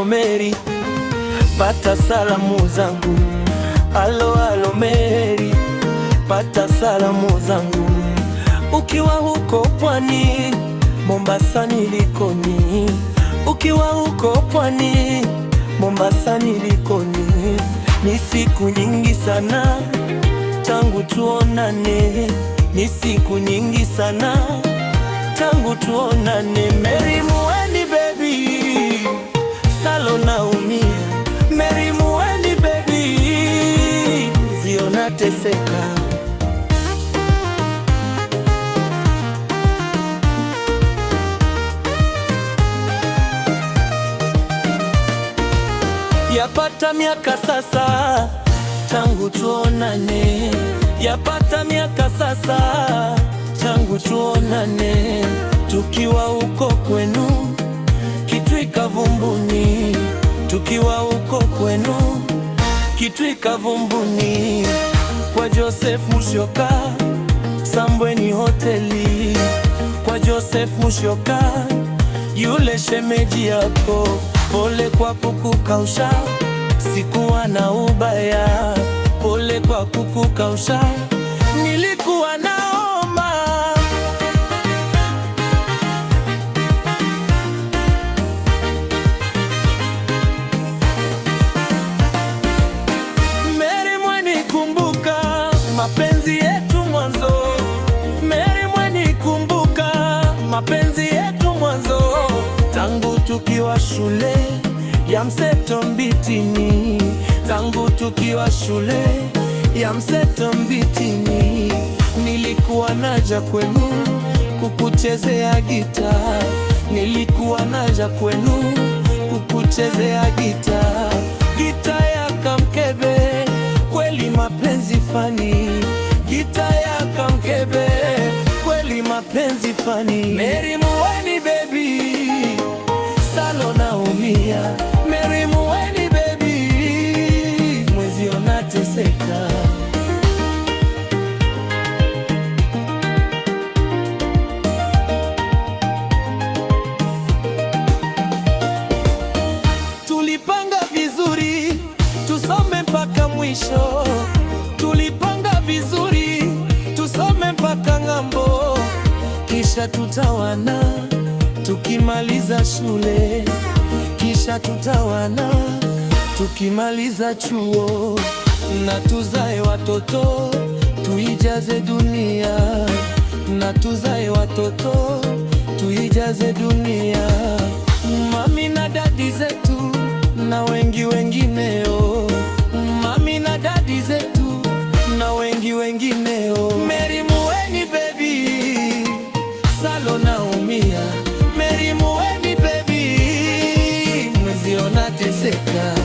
alo Mary, pata salamu zangu. Alo alo Mary, pata salamu zangu. Ukiwa huko pwani, Mombasa nilikoni. Ukiwa huko pwani, Mombasa nilikoni. Ni siku nyingi sana tangu tuonane, ni siku nyingi sana tangu tuonane. Mary Muweni baby, Salo naumia. Mary Muweni baby, zio nateseka. Yapata miaka sasa tangu tuonane, yapata miaka sasa tangu tuonane. Tukiwa huko kwenu Kitui Kavumbuni, tukiwa huko kwenu Kitui Kavumbuni, kwa Joseph Musyoka Sambweni hoteli, kwa Joseph Musyoka yule shemeji yako. Pole kwa kukukausha, sikuwa na ubaya. Pole kwa kukukausha, nilikuwa naomba. Mary Muweni, kumbuka mapenzi yetu mwanzo. Mary Muweni, kumbuka mapenzi yetu mwanzo. Tangu tukiwa shule ya Mseto Mbitini, tangu tukiwa shule ya Mseto Mbitini, nilikuwa naja kwenu kukuchezea gitaa. Nilikuwa naja kwenu kukuchezea gitaa. Gitaa ya Kamkebe, kweli mapenzi fani. Gitaa ya Kamkebe, kweli mapenzi fani. Mary Muweni baby, Salo naumia. Mary Muweni baby, mwezi unateseka. Tulipanga vizuri tusome mpaka mwisho, tulipanga vizuri tusome mpaka ng'ambo, kisha tutawana tukimaliza shule, kisha tutawana tukimaliza chuo, na tuzae watoto tuijaze dunia, na tuzae watoto tuijaze dunia. Mami na dadi zetu na wengi wengineo, mami na dadi zetu na wengi wengineo. Mary Muweni baby, Salo naumia. Mary Muweni baby, mwezi unateseka.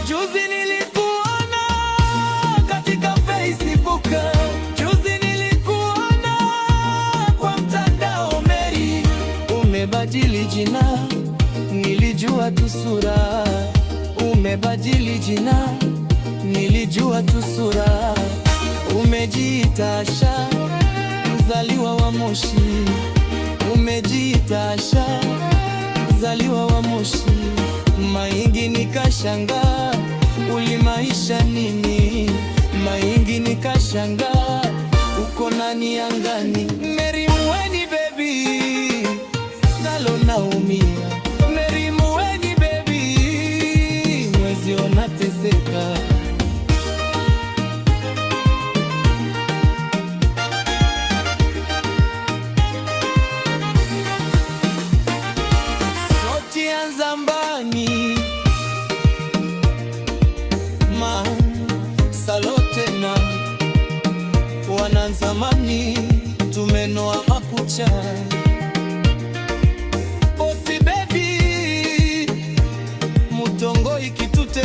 Juzi nilikuona katika Facebook, juzi nilikuona kwa mtandao. Mary, umebadili jina, nilijua tu sura. Umebadili jina, nilijua tu sura. Umejiita Asha, mzaliwa wa Moshi. Umejiita Asha, mzaliwa wa Moshi. Maingi nikashangaa, ulimaisha nini? Maingi nikashangaa, uko nani angani? Mary Muweni baby, Salo naumia. Mary Muweni baby, mwezi unateseka. Soti ya Nzambani, Salo tena wananzamani, tumenoa makucha. Bosi baby, Mutongo Ikitute.